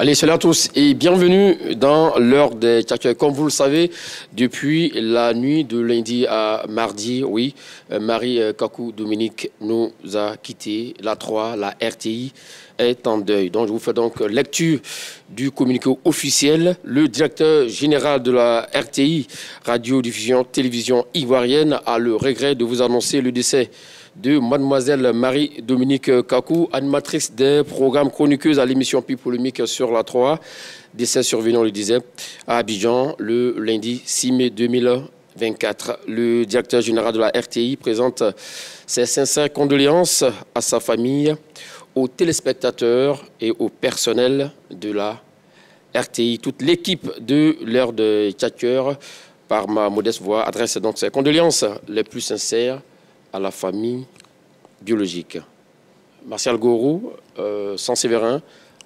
Allez, salut à tous et bienvenue dans l'heure des Tchakers. Comme vous le savez, depuis la nuit de lundi à mardi, oui, Marie Kakou Dominique nous a quittés. La 3, la RTI est en deuil. Donc, je vous fais donc lecture du communiqué officiel. Le directeur général de la RTI, Radio-Diffusion Télévision Ivoirienne, a le regret de vous annoncer le décès de mademoiselle Marie-Dominique Kakou, animatrice des programmes chroniqueuses à l'émission Pi Polémique sur la 3. Décès survenu, on le disait, à Abidjan le lundi 6 mai 2024. Le directeur général de la RTI présente ses sincères condoléances à sa famille, aux téléspectateurs et au personnel de la RTI. Toute l'équipe de l'heure de Tchakers, par ma modeste voix, adresse donc ses condoléances les plus sincères à la famille biologique. Martial Gorou, sans Séverin,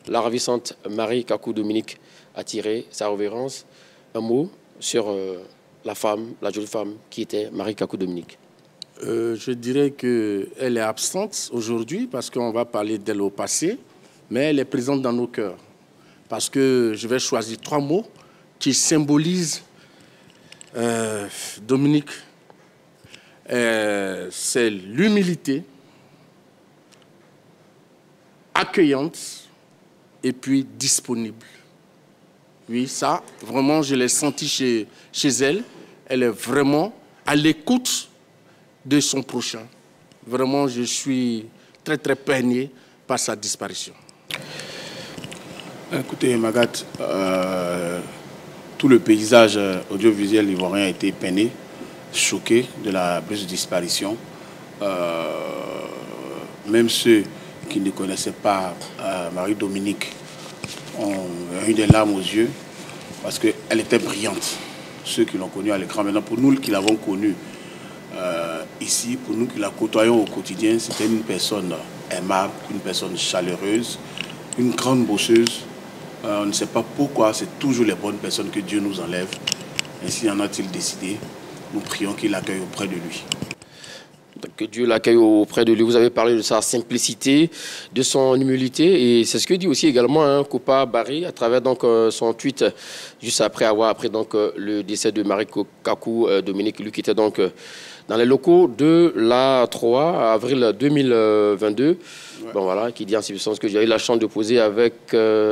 la ravissante Marie Kakou Dominique a tiré sa révérence. Un mot sur la femme, la jeune femme qui était Marie Kakou Dominique. Je dirais qu'elle est absente aujourd'hui parce qu'on va parler d'elle au passé, mais elle est présente dans nos cœurs. Parce que je vais choisir 3 mots qui symbolisent Dominique. C'est l'humilité, accueillante et puis disponible. Oui, ça, vraiment, je l'ai senti chez elle. Elle est vraiment à l'écoute de son prochain. Vraiment, je suis très, très peiné par sa disparition. Écoutez, Magatte, tout le paysage audiovisuel ivoirien a été peiné, choqué de la brusque disparition. Même ceux qui ne connaissaient pas Marie-Dominique ont eu des larmes aux yeux parce qu'elle était brillante. Ceux qui l'ont connue à l'écran, maintenant pour nous qui l'avons connue ici, pour nous qui la côtoyons au quotidien, c'était une personne aimable, une personne chaleureuse, une grande bosseuse. On ne sait pas pourquoi, c'est toujours les bonnes personnes que Dieu nous enlève. Ainsi en a-t-il décidé. Nous prions qu'il l'accueille auprès de lui. Que Dieu l'accueille auprès de lui. Vous avez parlé de sa simplicité, de son humilité. Et c'est ce que dit aussi également Kopa Barry à travers donc, son tweet juste après avoir appris donc, le décès de Marie Kakou Dominique, lui qui était donc dans les locaux de la 3 avril 2022. Ouais. Bon, voilà, qui dit en substance que j'ai eu la chance de poser avec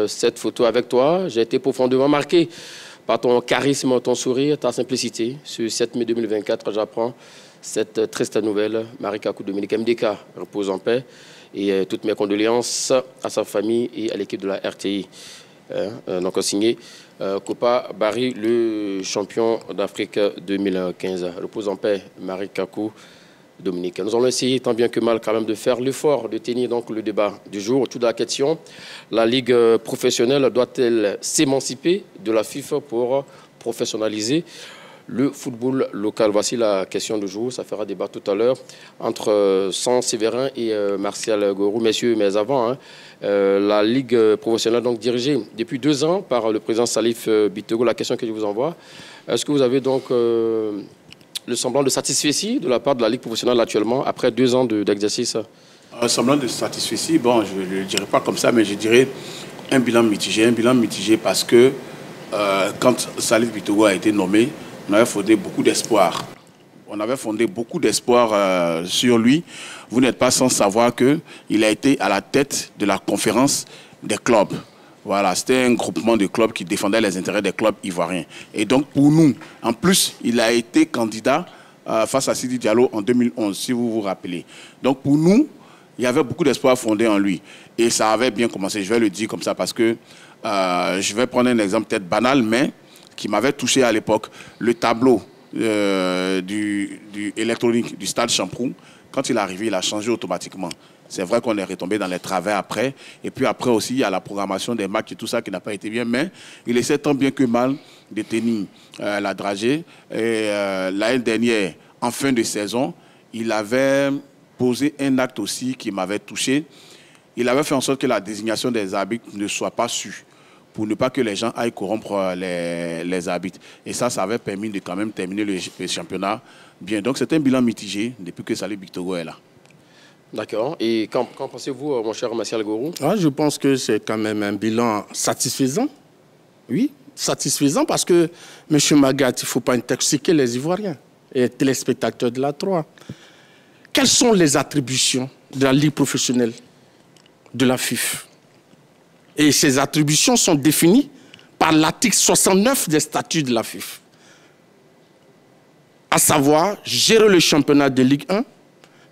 cette photo avec toi. J'ai été profondément marqué par ton charisme, ton sourire, ta simplicité. Ce 7 mai 2024, j'apprends cette triste nouvelle. Marie Kakou Dominique MDK repose en paix. Et toutes mes condoléances à sa famille et à l'équipe de la RTI. Donc signé Kopa Barry, le champion d'Afrique 2015. Repose en paix, Marie Kakou Dominique. Nous allons essayer tant bien que mal quand même de faire l'effort de tenir donc le débat du jour autour de la question: la Ligue professionnelle doit-elle s'émanciper de la FIFA pour professionnaliser le football local? Voici la question du jour. Ça fera débat tout à l'heure entre Sans Séverin et Martial Gorou. Messieurs, mais avant, la Ligue professionnelle donc dirigée depuis 2 ans par le président Salif Bitogo. La question que je vous envoie: est-ce que vous avez donc le semblant de satisfaction de la part de la Ligue professionnelle actuellement, après 2 ans d'exercice? Un semblant de satisfaction, bon, je ne le dirais pas comme ça, mais je dirais un bilan mitigé. Un bilan mitigé parce que quand Salif Bitogo a été nommé, on avait fondé beaucoup d'espoir. On avait fondé beaucoup d'espoir sur lui. Vous n'êtes pas sans savoir qu'il a été à la tête de la conférence des clubs. Voilà, c'était un groupement de clubs qui défendait les intérêts des clubs ivoiriens. Et donc pour nous, en plus, il a été candidat face à Sidi Diallo en 2011, si vous vous rappelez. Donc pour nous, il y avait beaucoup d'espoir fondé en lui. Et ça avait bien commencé, je vais le dire comme ça, parce que je vais prendre un exemple peut-être banal, mais qui m'avait touché à l'époque. Le tableau du électronique du stade Champrou, quand il est arrivé, il a changé automatiquement. C'est vrai qu'on est retombé dans les travers après. Et puis après aussi, il y a la programmation des matchs et tout ça qui n'a pas été bien. Mais il essaie tant bien que mal de tenir la dragée. Et l'année dernière, en fin de saison, il avait posé un acte aussi qui m'avait touché. Il avait fait en sorte que la désignation des arbitres ne soit pas sûre, pour ne pas que les gens aillent corrompre les arbitres. Et ça avait permis de quand même terminer le championnat bien. Donc c'est un bilan mitigé depuis que Salif Bitogo est là. D'accord. Et qu'en pensez-vous, mon cher Martial Gourou? Je pense que c'est quand même un bilan satisfaisant. Oui, satisfaisant parce que, M. Magat, il ne faut pas intoxiquer les Ivoiriens et les téléspectateurs de la 3. Quelles sont les attributions de la Ligue professionnelle de la FIF? Et ces attributions sont définies par l'article 69 des statuts de la FIF. À savoir, gérer le championnat de Ligue 1,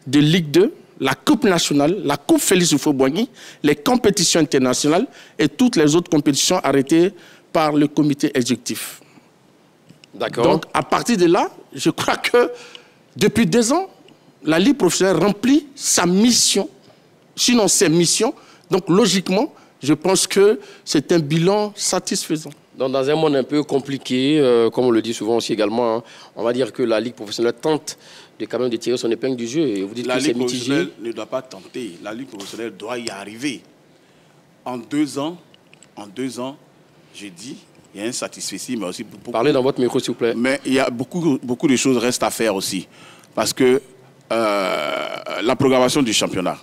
de Ligue 2, la Coupe nationale, la Coupe Félix Houphouët-Boigny, les compétitions internationales et toutes les autres compétitions arrêtées par le comité exécutif. D'accord. Donc, à partir de là, je crois que depuis 2 ans, la Ligue professionnelle remplit sa mission, sinon ses missions. Donc, logiquement, je pense que c'est un bilan satisfaisant. Donc, dans un monde un peu compliqué, comme on le dit souvent aussi également, hein, on va dire que la Ligue professionnelle tente quand même de tirer son épingle du jeu. Et vous dites la que c'est Ligue mitigé. professionnelle ne doit pas tenter. La Ligue professionnelle doit y arriver. En 2 ans, je dis, il y a un satisfait, mais aussi beaucoup... Parlez dans votre micro, s'il vous plaît. Mais il y a beaucoup de choses restent à faire aussi. Parce que la programmation du championnat,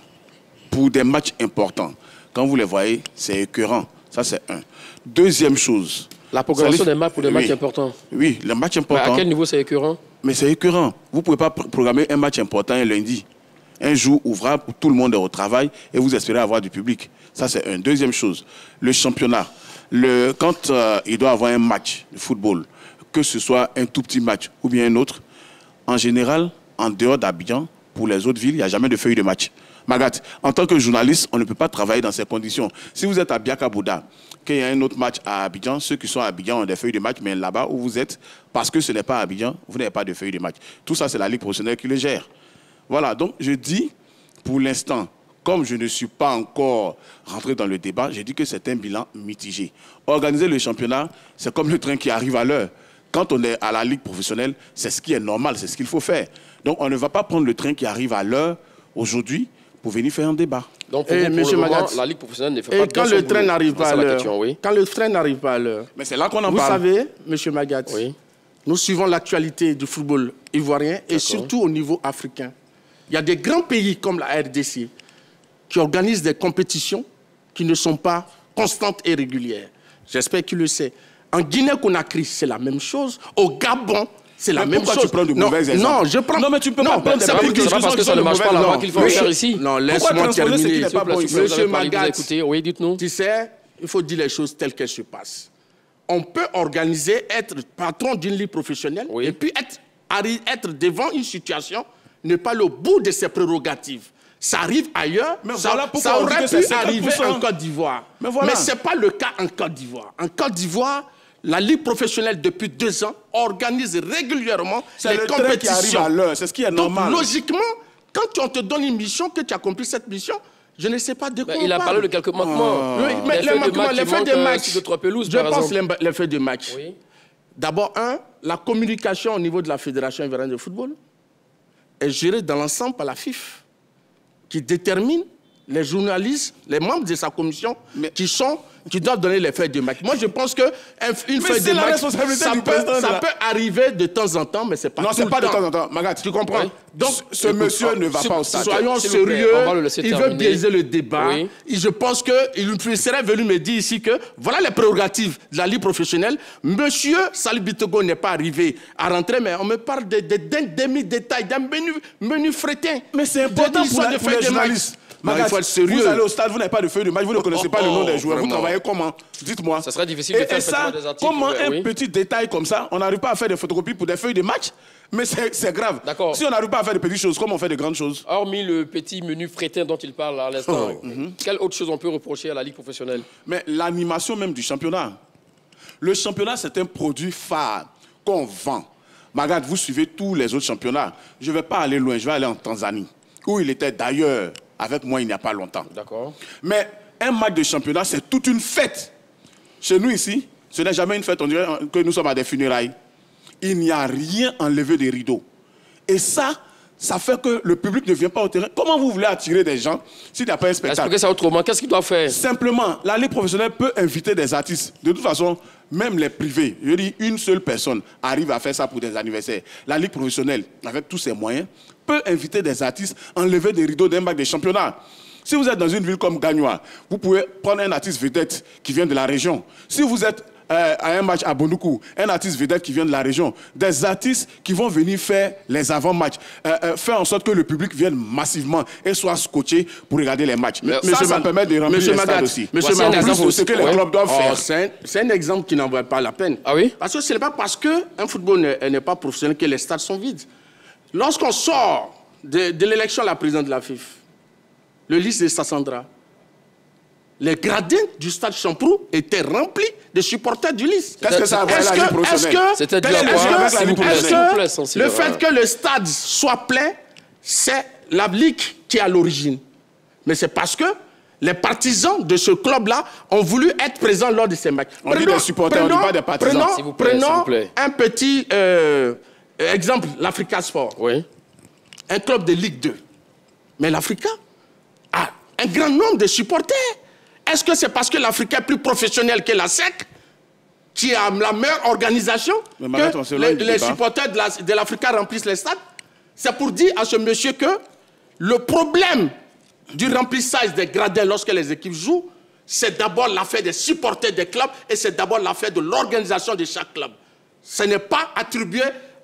pour des matchs importants, quand vous les voyez, c'est écœurant. Ça, c'est un. Deuxième chose... La programmation des matchs pour des matchs importants. Oui, les matchs importants. Mais à quel niveau c'est écœurant? Mais c'est écœurant. Vous ne pouvez pas programmer un match important un lundi. Un jour ouvrable où tout le monde est au travail et vous espérez avoir du public. Ça, c'est une. Deuxième chose, le championnat. Quand il doit avoir un match de football, que ce soit un tout petit match ou bien un autre, en général, en dehors d'Abidjan, pour les autres villes, il n'y a jamais de feuille de match. Magat, en tant que journaliste, on ne peut pas travailler dans ces conditions. Si vous êtes à Biakabouda, qu'il y a un autre match à Abidjan, ceux qui sont à Abidjan ont des feuilles de match, mais là-bas où vous êtes, parce que ce n'est pas à Abidjan, vous n'avez pas de feuilles de match. Tout ça, c'est la Ligue professionnelle qui le gère. Voilà, donc je dis, pour l'instant, comme je ne suis pas encore rentré dans le débat, j'ai dit que c'est un bilan mitigé. Organiser le championnat, c'est comme le train qui arrive à l'heure. Quand on est à la Ligue professionnelle, c'est ce qui est normal, c'est ce qu'il faut faire. Donc on ne va pas prendre le train qui arrive à l'heure aujourd'hui pour venir faire un débat. Donc pour le moment, la Ligue professionnelle ne fait pas quand le train n'arrive pas à l'heure, quand le train n'arrive pas à l'heure, mais c'est là qu'on en parle. Vous savez, M. Magat, nous suivons l'actualité du football ivoirien et surtout au niveau africain. Il y a des grands pays comme la RDC qui organisent des compétitions qui ne sont pas constantes et régulières. J'espère qu'il le sait. En Guinée-Conakry, c'est la même chose. Au Gabon, c'est la même chose. Pourquoi tu prends de mauvais exemples? Non, je prends... Non, mais tu peux pas prendre des c'est pas parce que ça ne marche pas là-bas qu'il faut le faire ici. Non, laisse-moi terminer. Monsieur Magat, écoutez, oui, dites-nous. Tu sais, il faut dire les choses telles qu'elles se passent. On peut organiser, être patron d'une ligue professionnelle et puis être devant une situation, ne pas aller au bout de ses prérogatives. Ça arrive ailleurs, mais ça aurait pu arriver en Côte d'Ivoire. Mais ce n'est pas le cas en Côte d'Ivoire. En Côte d'Ivoire, la Ligue professionnelle, depuis 2 ans, organise régulièrement les compétitions. C'est ce qui est normal. Donc, logiquement, quand on te donne une mission, que tu accomplis cette mission, je ne sais pas de quoi on parle. Il a parlé de quelques manquements. Oui, mais l'effet de match, je pense l'effet de match. D'abord, la communication au niveau de la Fédération ivoirienne de football est gérée dans l'ensemble par la FIF, qui détermine les journalistes, les membres de sa commission, qui doivent donner les feuilles de match. Moi, je pense qu'une feuille de match, ça peut arriver de temps en temps, mais c'est pas tout le temps. Non, c'est pas de temps en temps. Magat, tu comprends? Donc, ce monsieur ne va pas au stade. Soyons sérieux, il veut biaiser le débat. Et je pense qu'il serait venu me dire ici que voilà les prérogatives de la Ligue professionnelle. Monsieur Salif Bitogo n'est pas arrivé à rentrer, mais on me parle d'un demi-détail, d'un menu frétin. Mais c'est important pour les journalistes. Magat, il faut être sérieux. Vous allez au stade, vous n'avez pas de feuille de match, vous ne connaissez pas le nom des joueurs. Vous travaillez comment? Dites-moi. Ça serait difficile de faire ça, des articles. Comment un petit détail comme ça, on n'arrive pas à faire des photocopies pour des feuilles de match? Mais c'est grave. Si on n'arrive pas à faire de petites choses, comment on fait de grandes choses? Hormis le petit menu frétin dont il parle à l'instant, quelle autre chose on peut reprocher à la Ligue professionnelle? Mais l'animation même du championnat. Le championnat, c'est un produit phare qu'on vend. Magat, vous suivez tous les autres championnats. Je ne vais pas aller loin, je vais aller en Tanzanie, où il était d'ailleurs avec moi il n'y a pas longtemps. D'accord. Mais un match de championnat, c'est toute une fête. Chez nous ici, ce n'est jamais une fête, on dirait que nous sommes à des funérailles. Il n'y a rien enlevé des rideaux. Et ça ça fait que le public ne vient pas au terrain. Comment vous voulez attirer des gens s'il n'y a pas un spectacle? Expliquez ça autrement. Qu'est-ce qu'il doit faire? Simplement, la Ligue professionnelle peut inviter des artistes. De toute façon, même les privés, je dis une seule personne arrive à faire ça pour des anniversaires. La Ligue professionnelle, avec tous ses moyens, peut inviter des artistes, enlever des rideaux d'un bac des championnats. Si vous êtes dans une ville comme Gagnoa, vous pouvez prendre un artiste vedette qui vient de la région. Si vous êtes à un match à Bondoukou, un artiste vedette qui vient de la région, des artistes qui vont venir faire les avant-matchs, faire en sorte que le public vienne massivement et soit scotché pour regarder les matchs. Ça permet de remplir les stades aussi. Monsieur Magat, ce que les clubs doivent faire. C'est un exemple qui n'en vaut pas la peine. Ah oui? Parce que ce n'est pas parce qu'un football n'est pas professionnel que les stades sont vides. Lorsqu'on sort de l'élection à la présidente de la FIF, le liste de Sassandra, les gradins du stade Champrou étaient remplis de supporters du lys. Qu'est-ce que ça a à la Ligue professionnelle? C'était dû à quoi? Le fait que le stade soit plein, c'est la Ligue qui est à l'origine. Mais c'est parce que les partisans de ce club-là ont voulu être présents lors de ces matchs. On dit des supporters, on ne dit pas des partisans. Prenons un petit exemple, l'Africa Sport. Oui. Un club de Ligue 2. Mais l'Africa a un grand nombre de supporters. Est-ce que c'est parce que l'Africa est plus professionnel que la SEC, qui a la meilleure organisation, que les supporters de l'Africa remplissent les stades? C'est pour dire à ce monsieur que le problème du remplissage des gradins lorsque les équipes jouent, c'est d'abord l'affaire des supporters des clubs et c'est d'abord l'affaire de l'organisation de chaque club. Ce n'est pas attribué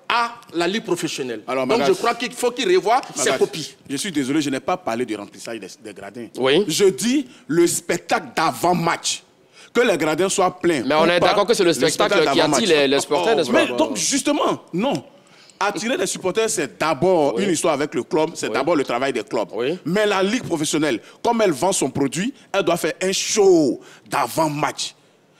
à la Ligue professionnelle. Alors, donc je crois qu'il faut qu'il revoie ses copies. Je suis désolé, je n'ai pas parlé du remplissage des gradins. Oui. Je dis le spectacle d'avant-match. Que les gradins soient pleins. Mais on est d'accord que c'est le spectacle qui attire les supporters, n'est-ce pas? Mais donc justement, non. Attirer les supporters, c'est d'abord une histoire avec le club, c'est d'abord le travail des clubs. Oui. Mais la Ligue professionnelle, comme elle vend son produit, elle doit faire un show d'avant-match.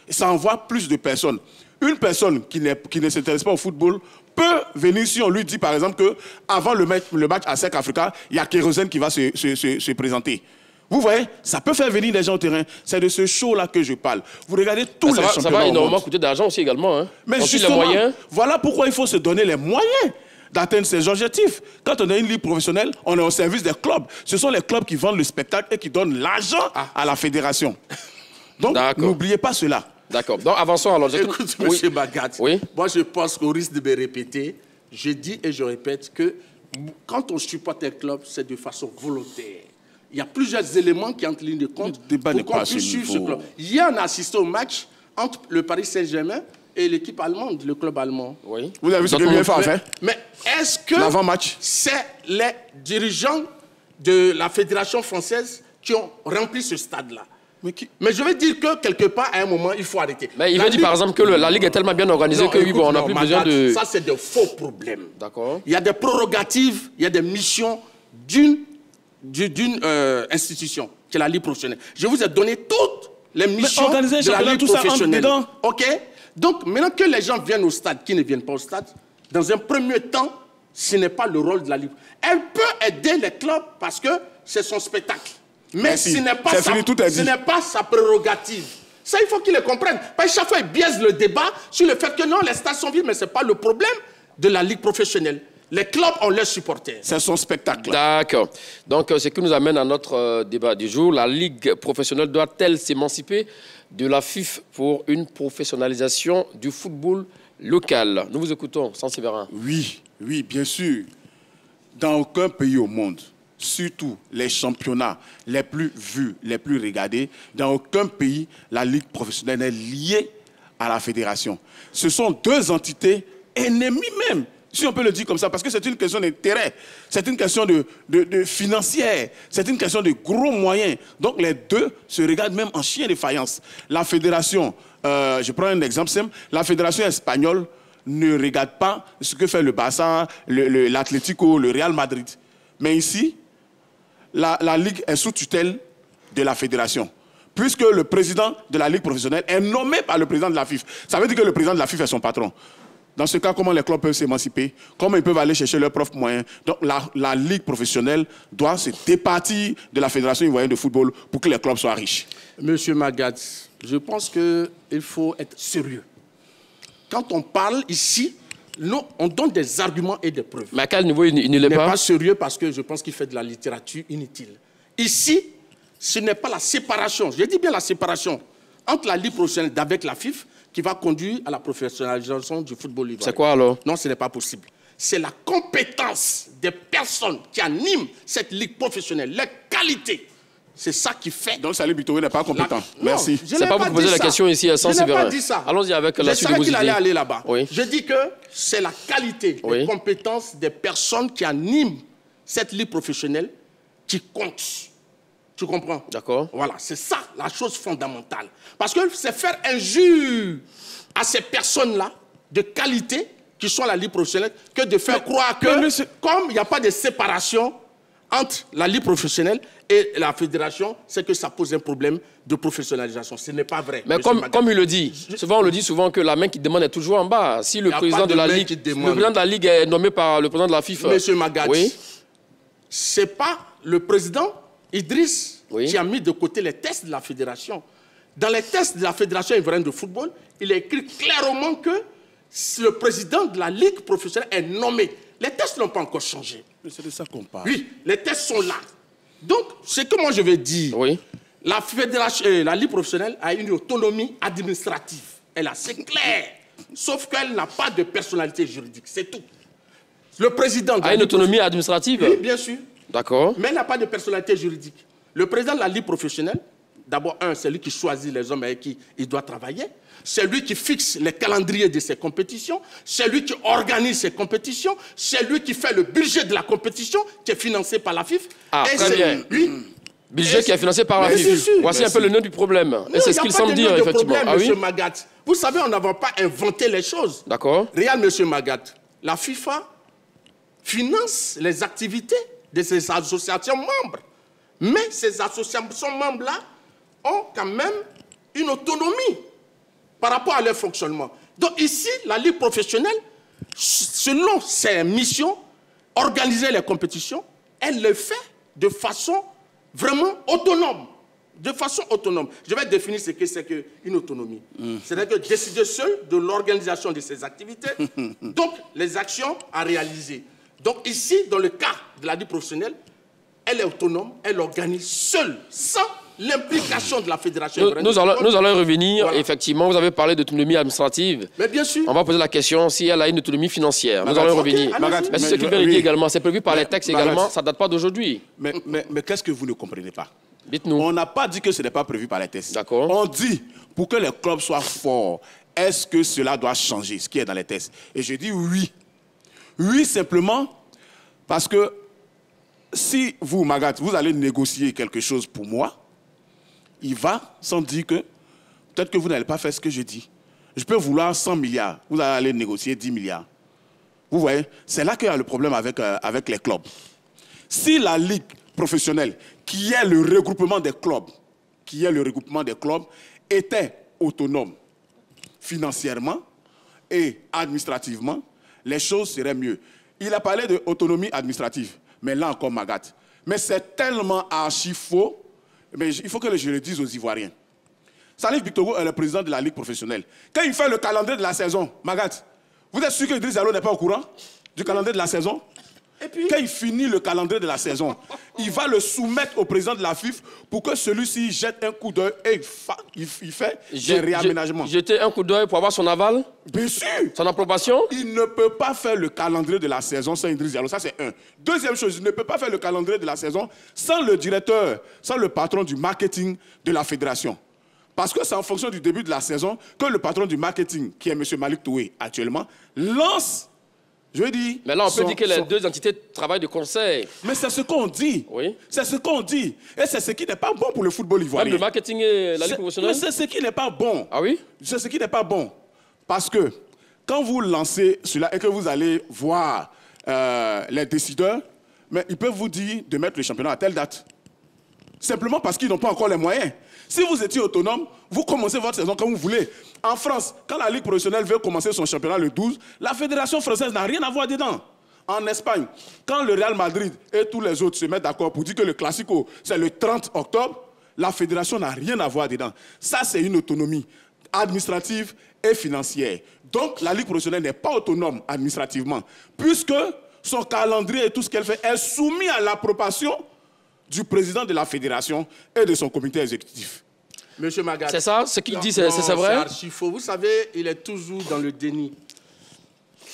Et ça envoie plus de personnes. Une personne qui ne s'intéresse pas au football peut venir si on lui dit par exemple qu'avant le match à SEC Africa, il y a Kérosène qui va se présenter. Vous voyez, ça peut faire venir des gens au terrain. C'est de ce show-là que je parle. Vous regardez tous les championnats. Ça va énormément coûter d'argent aussi également. Hein. Mais justement, les moyens. Voilà pourquoi il faut se donner les moyens d'atteindre ces objectifs. Quand on a une ligue professionnelle, on est au service des clubs. Ce sont les clubs qui vendent le spectacle et qui donnent l'argent à la fédération. Donc, n'oubliez pas cela. D'accord. Donc, avançons alors. Écoute, M. Bagat, moi je pense qu'au risque de me répéter, je dis et je répète que quand on supporte un club, c'est de façon volontaire. Il y a plusieurs éléments qui entrent en ligne de compte pour qu'on puisse suivre ce club. Hier, on a assisté au match entre le Paris Saint-Germain et l'équipe allemande, le club allemand. Oui. Vous avez vu ce que l'UEFA a fait? Mais est-ce que c'est les dirigeants de la Fédération française qui ont rempli ce stade-là? Mais je veux dire que quelque part, à un moment, il faut arrêter. Mais il veut dire par exemple que la Ligue est tellement bien organisée que on n'a plus besoin de... Ça, c'est des faux problèmes. D'accord. Il y a des prérogatives, il y a des missions d'une institution, qui est la Ligue professionnelle. Je vous ai donné toutes les missions de la Ligue professionnelle. OK? Donc, maintenant que les gens viennent au stade, qui ne viennent pas au stade, dans un premier temps, ce n'est pas le rôle de la Ligue. Elle peut aider les clubs parce que c'est son spectacle. Mais ce n'est pas sa prérogative. Ça, il faut qu'ils le comprennent. Parce que chaque fois, ils biaisent le débat sur le fait que non, les stades sont vides, mais ce n'est pas le problème de la Ligue professionnelle. Les clubs ont leurs supporters. C'est son spectacle. D'accord. Donc, ce qui nous amène à notre débat du jour. La Ligue professionnelle doit-elle s'émanciper de la FIF pour une professionnalisation du football local? Nous vous écoutons, Saint-Séverin. Oui, oui, bien sûr. Dans aucun pays au monde, surtout les championnats les plus vus, les plus regardés, dans aucun pays, la Ligue professionnelle est liée à la fédération. Ce sont deux entités ennemies même. Si on peut le dire comme ça, parce que c'est une question d'intérêt, c'est une question de financière, c'est une question de gros moyens. Donc les deux se regardent même en chien de faïence. La fédération, je prends un exemple simple, la fédération espagnole ne regarde pas ce que fait le Barça, l'Atlético, le Real Madrid. Mais ici, la Ligue est sous tutelle de la fédération. Puisque le président de la Ligue professionnelle est nommé par le président de la FIF. Ça veut dire que le président de la FIF est son patron. Dans ce cas, comment les clubs peuvent s'émanciper? Comment ils peuvent aller chercher leurs propres moyens? Donc la Ligue professionnelle doit se départir de la Fédération ivoirienne de football pour que les clubs soient riches. Monsieur Magat, je pense qu'il faut être sérieux. Quand on parle ici Non, on donne des arguments et des preuves. Mais à quel niveau il ne l'est Il n'est pas? pas sérieux parce que je pense qu'il fait de la littérature inutile. Ici, ce n'est pas la séparation, je dis bien la séparation, entre la Ligue professionnelle avec la FIF qui va conduire à la professionnalisation du football ivoirien. C'est quoi alors? Non, ce n'est pas possible. C'est la compétence des personnes qui animent cette Ligue professionnelle, les qualités. C'est ça qui fait... Donc Salif Bitogo n'est pas compétent. Merci. C'est pas vous qui posez la question ici à Sens. Je n'ai pas dit ça. Allons-y avec la suite de vos idées. Je savais qu'il allait aller là-bas. Oui. Je dis que c'est la qualité, les compétences des personnes qui animent cette Ligue professionnelle qui compte. Tu comprends? D'accord. Voilà, c'est ça la chose fondamentale. Parce que c'est faire injure à ces personnes-là de qualité qui sont à la Ligue professionnelle que de faire croire que, comme il n'y a pas de séparation entre la Ligue professionnelle et la fédération, c'est que ça pose un problème de professionnalisation. Ce n'est pas vrai. Mais comme il le dit, souvent on le dit souvent que la main qui demande est toujours en bas. Si le président de la Ligue est nommé par le président de la FIFA... Monsieur Magat, c'est pas le président Idriss qui a mis de côté les tests de la fédération. Dans les tests de la fédération ivoirienne de football, il est écrit clairement que le président de la Ligue professionnelle est nommé. Les tests n'ont pas encore changé. Mais c'est de ça qu'on parle. Oui, les tests sont là. Donc, ce que moi je vais dire, la fédération, la Ligue professionnelle a une autonomie administrative. Elle a, c'est clair. Sauf qu'elle n'a pas de personnalité juridique, c'est tout. Le président a une autonomie administrative? Oui, bien sûr. D'accord. Mais elle n'a pas de personnalité juridique. Le président de la Ligue professionnelle, d'abord, c'est lui qui choisit les hommes avec qui il doit travailler. C'est lui qui fixe les calendriers de ses compétitions. C'est lui qui organise ses compétitions. C'est lui qui fait le budget de la compétition qui est financé par la FIF. Ah, très bien. Budget qui est financé par la FIF. Voici un peu le nœud du problème. Et c'est ce qu'il semble dire, effectivement. Ah oui, M. Magat. Vous savez, on n'a pas inventé les choses. D'accord. Regarde, M. Magat, la FIFA finance les activités de ses associations membres. Mais ces associations membres-là ont quand même une autonomie par rapport à leur fonctionnement. Donc ici, la Ligue professionnelle, selon ses missions, organiser les compétitions, elle le fait de façon vraiment autonome. De façon autonome. Je vais définir ce que c'est qu'une autonomie. C'est-à-dire que décider seul de l'organisation de ses activités, donc les actions à réaliser. Donc ici, dans le cas de la Ligue professionnelle, elle est autonome, elle organise seule, sans l'implication de la fédération. Nous allons revenir, voilà. Effectivement, vous avez parlé d'autonomie administrative. Mais bien sûr. On va poser la question si elle a une autonomie financière. Nous allons revenir. Mais c'est ce qu'il vient de dire également, c'est prévu par les textes également, ça ne date pas d'aujourd'hui. Mais qu'est-ce que vous ne comprenez pas? Dites-nous. On n'a pas dit que ce n'est pas prévu par les textes. D'accord. On dit, pour que les clubs soient forts, est-ce que cela doit changer, ce qui est dans les textes? Et je dis oui. Oui, simplement parce que si vous, Magat, vous allez négocier quelque chose pour moi, il va sans dire que peut-être que vous n'allez pas faire ce que je dis. Je peux vouloir 100 milliards, vous allez aller négocier 10 milliards. Vous voyez, c'est là qu'il y a le problème avec les clubs. Si la Ligue professionnelle, qui est le regroupement des clubs, était autonome financièrement et administrativement, les choses seraient mieux. Il a parlé d'autonomie administrative, mais là encore, Magat. Mais c'est tellement archi faux, mais il faut que je le dise aux Ivoiriens. Salif Bitogo est le président de la Ligue professionnelle. Quand il fait le calendrier de la saison, Magat, vous êtes sûr que Idriss Diallo n'est pas au courant du calendrier de la saison? Et puis, quand il finit le calendrier de la saison, il va le soumettre au président de la FIF pour que celui-ci jette un coup d'œil et il fait des réaménagements. Jeter un coup d'œil pour avoir son aval? Bien sûr. Son approbation? Il ne peut pas faire le calendrier de la saison sans Idriss Diallo. Ça, c'est un. Deuxième chose, il ne peut pas faire le calendrier de la saison sans le directeur, sans le patron du marketing de la fédération. Parce que c'est en fonction du début de la saison que le patron du marketing, qui est M. Malik Toué actuellement, lance... Je dis, mais là, on peut dire que les deux entités travaillent de concert. Mais c'est ce qu'on dit. Oui. C'est ce qu'on dit. Et c'est ce qui n'est pas bon pour le football ivoirien. Même le marketing et la Ligue professionnelle? Mais c'est ce qui n'est pas bon. Ah oui? C'est ce qui n'est pas bon. Parce que quand vous lancez cela et que vous allez voir les décideurs, mais ils peuvent vous dire de mettre le championnat à telle date. Simplement parce qu'ils n'ont pas encore les moyens. Si vous étiez autonome, vous commencez votre saison comme vous voulez. En France, quand la Ligue professionnelle veut commencer son championnat le 12, la fédération française n'a rien à voir dedans. En Espagne, quand le Real Madrid et tous les autres se mettent d'accord pour dire que le Classico, c'est le 30 octobre, la fédération n'a rien à voir dedans. Ça, c'est une autonomie. administrative et financière. Donc, la Ligue professionnelle n'est pas autonome administrativement, puisque son calendrier et tout ce qu'elle fait est soumis à l'approbation du président de la fédération et de son comité exécutif. Monsieur Magat. C'est ça, ce qu'il dit, c'est vrai? C'est archi faux. Vous savez, il est toujours dans le déni.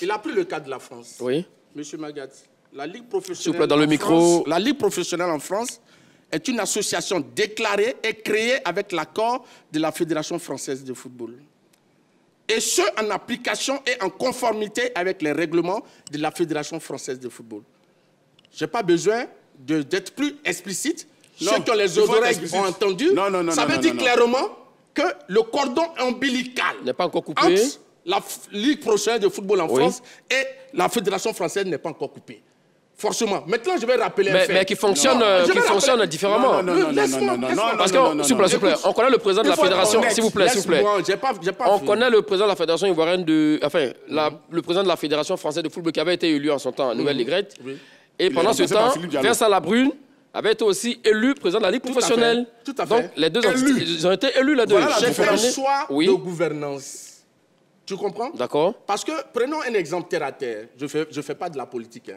Il a pris le cas de la France. Oui. Monsieur Magat, la Ligue professionnelle, s'il vous plaît, dans le micro. La Ligue professionnelle en France est une association déclarée et créée avec l'accord de la Fédération française de football. Et ce, en application et en conformité avec les règlements de la Fédération française de football. Je n'ai pas besoin d'être plus explicite. Ceux qui ont les oreilles ont entendu. Ça veut dire clairement que le cordon ombilical n'est pas encore coupé entre la Ligue professionnelle de football en France et la Fédération française n'est pas encore coupée. Forcément. Maintenant, je vais rappeler un fait. Mais qui fonctionne différemment. Parce que, s'il vous plaît, on connaît le président de la fédération, s'il vous plaît. On connaît le président de la fédération ivoirienne le président de la fédération française de football qui avait été élu en son temps à Nouvelle-Négrette. Et pendant ce temps, Vincent Labrune avait été aussi élu président de la Ligue professionnelle. Tout à fait. Donc, les deux ils ont été élus, les deux. J'ai fait un choix de gouvernance. Tu comprends? D'accord. Parce que, prenons un exemple terre à terre. Je ne fais pas de la politique.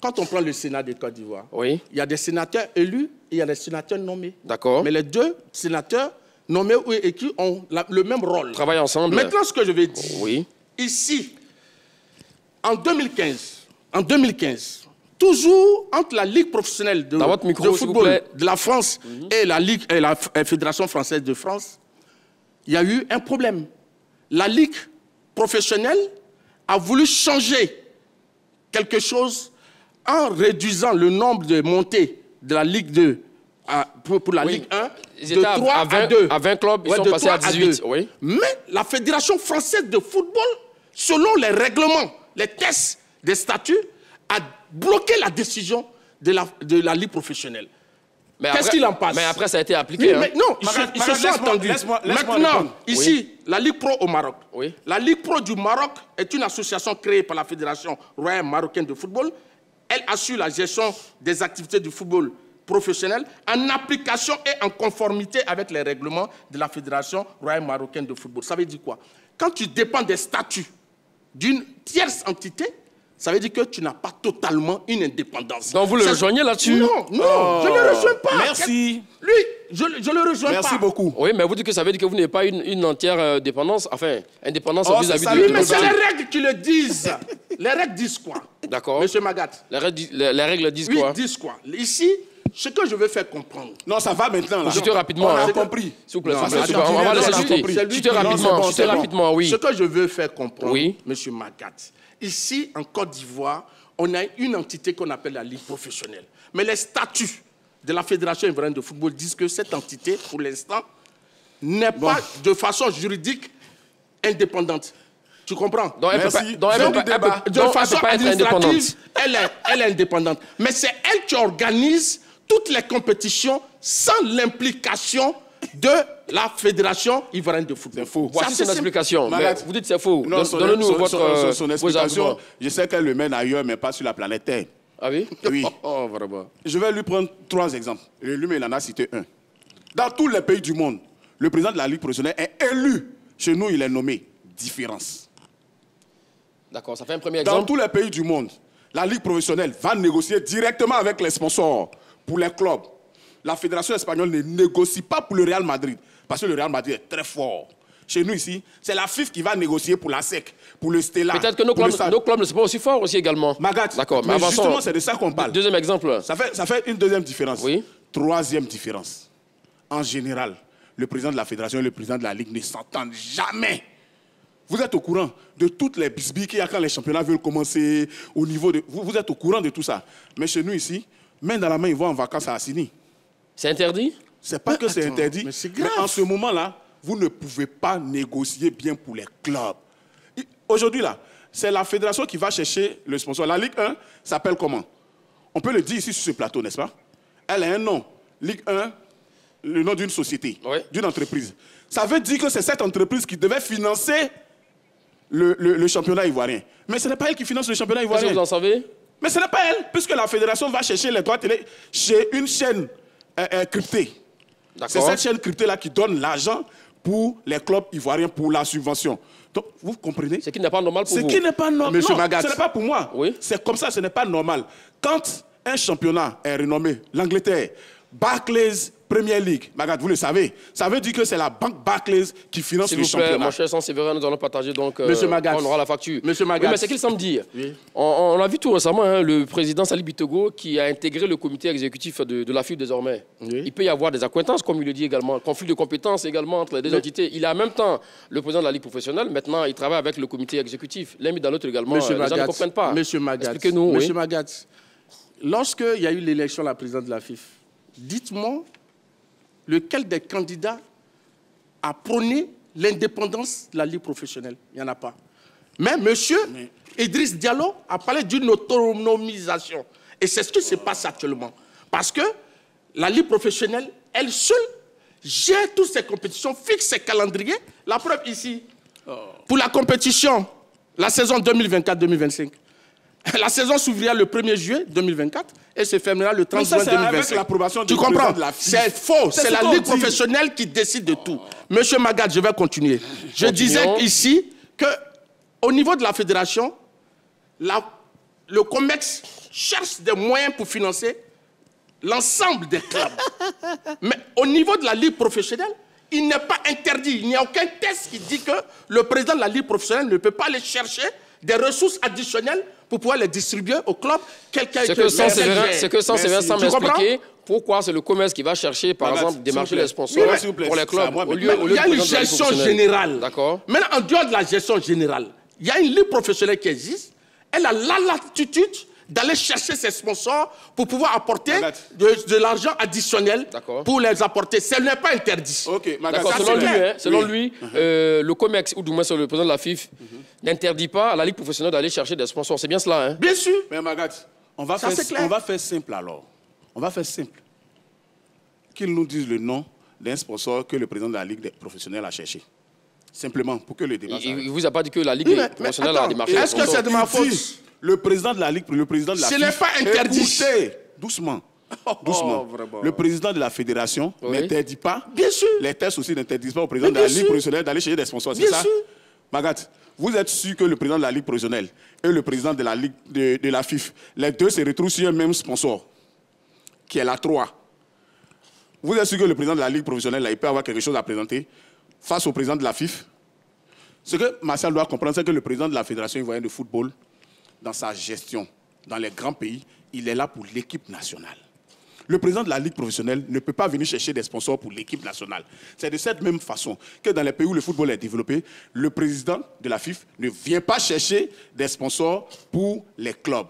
Quand on prend le Sénat de Côte d'Ivoire, il y a des sénateurs élus et il y a des sénateurs nommés. D'accord. Mais les deux sénateurs nommés et qui ont le même rôle. Travaillent ensemble. Maintenant, ce que je vais dire. Ici, en 2015, toujours entre la Ligue professionnelle de football de la France et la Fédération française de France, il y a eu un problème. La Ligue professionnelle a voulu changer quelque chose en réduisant le nombre de montées de la Ligue 2 pour la Ligue 1 de 3 à 2. À 20 clubs, ils sont passés à 18. Mais la Fédération française de football, selon les règlements, les tests des statuts, a bloqué la décision de la Ligue professionnelle. Qu'est-ce qu'il en passe? Mais après, ça a été appliqué. Mais non, ils se sont attendus. Maintenant, ici, la Ligue Pro au Maroc. La Ligue Pro du Maroc est une association créée par la Fédération royale marocaine de football. Elle assure la gestion des activités du football professionnel en application et en conformité avec les règlements de la Fédération royale marocaine de football. Ça veut dire quoi? Quand tu dépends des statuts d'une tierce entité, ça veut dire que tu n'as pas totalement une indépendance. Donc vous le rejoignez là-dessus? Non, je ne le rejoins pas. Merci. Lui, je le rejoins pas. Merci beaucoup. Oui, mais vous dites que ça veut dire que vous n'avez pas une entière dépendance, indépendance vis-à-vis de... Oui, mais c'est les règles qui le disent. Les règles disent quoi? D'accord. Monsieur Magat. Les règles disent quoi? Oui, disent quoi? Ici, ce que je veux faire comprendre. Non, ça va maintenant. Là. Citez rapidement. On a compris. S'il vous plaît, on va laisser citer. Citez rapidement, oui. Ce que je veux faire comprendre, Monsieur Magat. Ici, en Côte d'Ivoire, on a une entité qu'on appelle la Ligue professionnelle. Mais les statuts de la Fédération ivoirienne de football disent que cette entité, pour l'instant, n'est pas de façon juridique indépendante. Tu comprends? Donc, elle peut pas être indépendante. Elle est indépendante. Mais c'est elle qui organise toutes les compétitions sans l'implication de la Fédération ivoirienne de football. C'est faux. Voici son explication. Vous dites c'est faux. Donnez-nous son explication. Je sais qu'elle le mène ailleurs, mais pas sur la planète Terre. Ah oui? Oui. Oh, vraiment. Je vais lui prendre 3 exemples. Lui, il en a cité un. Dans tous les pays du monde, le président de la Ligue professionnelle est élu. Chez nous, il est nommé. Différence. D'accord, ça fait un premier exemple. Dans tous les pays du monde, la Ligue professionnelle va négocier directement avec les sponsors pour les clubs. La Fédération espagnole ne négocie pas pour le Real Madrid, parce que le Real Madrid est très fort. Chez nous ici, c'est la FIF qui va négocier pour la SEC, pour le Stella. Peut-être que nos clubs ne sont pas aussi forts aussi également. Magat, d'accord, mais justement, c'est de ça qu'on parle. Deuxième exemple. Ça fait une deuxième différence. Oui. Troisième différence. En général, le président de la Fédération et le président de la Ligue ne s'entendent jamais. Vous êtes au courant de toutes les bisbilles qu'il y a quand les championnats veulent commencer au niveau de... Vous êtes au courant de tout ça. Mais chez nous ici, main dans la main, ils vont en vacances à Assini. C'est interdit? C'est pas que c'est interdit, mais en ce moment-là, vous ne pouvez pas négocier bien pour les clubs. Aujourd'hui, là, c'est la fédération qui va chercher le sponsor. La Ligue 1 s'appelle comment? On peut le dire ici sur ce plateau, n'est-ce pas? Elle a un nom. Ligue 1, le nom d'une société, d'une entreprise. Ça veut dire que c'est cette entreprise qui devait financer le championnat ivoirien. Mais ce n'est pas elle qui finance le championnat ivoirien. Est-ce que vous en savez? Mais ce n'est pas elle, puisque la fédération va chercher les droits télé chez une chaîne cryptée. C'est cette chaîne cryptée-là qui donne l'argent pour les clubs ivoiriens pour la subvention. Donc, vous comprenez? Ce qui n'est pas normal pour vous. Ce qui n'est pas normal. Monsieur Non, Magat. ce n'est pas pour moi. Oui. C'est comme ça, ce n'est pas normal. Quand un championnat est renommé, l'Angleterre, Barclays Premier League, Magat, vous le savez, ça veut dire que c'est la banque Barclays qui finance S'il le vous plaît, championnat. mon cher Sanséverin, nous allons partager donc. Monsieur Magat. On aura la facture. Monsieur Magat. Oui, mais c'est qu'il semble dire. Oui. On a vu tout récemment hein, le président Salif Bitogo qui a intégré le comité exécutif de la FIF désormais. Oui. Il peut y avoir des accointances, comme il le dit également, conflit de compétences également entre les deux entités. Il est en même temps le président de la Ligue professionnelle. Maintenant, il travaille avec le comité exécutif. L'un mis dans l'autre également. Monsieur les gens Magat. ne comprennent pas. Monsieur Magat. Expliquez-nous. Monsieur Oui. Magat, lorsqu'il y a eu l'élection de la présidente de la FIF, dites-moi lequel des candidats a prôné l'indépendance de la Ligue professionnelle. Il n'y en a pas. Mais monsieur Idriss Diallo a parlé d'une autonomisation. Et c'est ce qui se passe actuellement. Parce que la Ligue professionnelle, elle seule, gère toutes ses compétitions, fixe ses calendriers. La preuve ici, pour la compétition, la saison 2024-2025, la saison s'ouvrira le 1er juillet 2024 et se fermera le 30 juin 2025. Avec l'approbation du Tu comprends? président de la FIF. C'est faux. C'est C'est ce la qu'on Ligue dit. professionnelle qui décide de tout. Monsieur Magat, je vais continuer. Je Continuons. disais ici qu'au niveau de la fédération, le COMEX cherche des moyens pour financer l'ensemble des clubs. Mais au niveau de la Ligue professionnelle, il n'est pas interdit. Il n'y a aucun texte qui dit que le président de la Ligue professionnelle ne peut pas aller chercher des ressources additionnelles pour pouvoir les distribuer au club. Ce que Sanséverin semble Tu comprends? expliquer, pourquoi c'est le commerce qui va chercher, par Magat, exemple, démarcher s'il vous les plaît. sponsors Oui, s'il vous plaît, pour les c'est à clubs. moi, mais- Au lieu Il y a du une président de la Ligue gestion professionnelle. générale. D'accord. Maintenant, en dehors de la gestion générale, il y a une ligue professionnelle qui existe. Elle a la latitude d'aller chercher ses sponsors pour pouvoir apporter Magat. de l'argent additionnel D'accord. pour les apporter. Ce n'est pas interdit. Ok, Magat, D'accord, ça, selon c'est lui, clair. hein, selon Oui. lui le COMEX, ou du moins le président de la FIF, n'interdit pas à la Ligue professionnelle d'aller chercher des sponsors. C'est bien cela, hein? Bien sûr. Mais Magat, on va Ça, c'est clair. faire simple alors. On va faire simple. Qu'il nous dise le nom d'un sponsor que le président de la Ligue professionnelle a cherché. Simplement, pour que le débat Il s'arrête. ne vous a pas dit que la Ligue Oui, mais professionnelle attends, a démarché. est-ce les que sponsors. c'est de ma faute? Il dit, le président de la Ligue, le président de la Ce FIF, n'est pas interdit. Écoutez, doucement. Doucement. vraiment. Le président de la fédération Oui. n'interdit pas. Bien sûr. Les tests aussi n'interdisent pas au président Mais de la bien Ligue sûr. professionnelle d'aller chercher des sponsors. C'est Bien ça? sûr. Magat, vous êtes sûr que le président de la Ligue professionnelle et le président de la Ligue de la FIF, les deux se retrouvent sur un même sponsor, qui est la 3. Vous êtes sûr que le président de la Ligue professionnelle, là, il peut avoir quelque chose à présenter face au président de la FIF? Ce que Martial doit comprendre, c'est que le président de la Fédération ivoirienne de football, dans sa gestion, dans les grands pays, il est là pour l'équipe nationale. Le président de la Ligue professionnelle ne peut pas venir chercher des sponsors pour l'équipe nationale. C'est de cette même façon que dans les pays où le football est développé, le président de la FIF ne vient pas chercher des sponsors pour les clubs.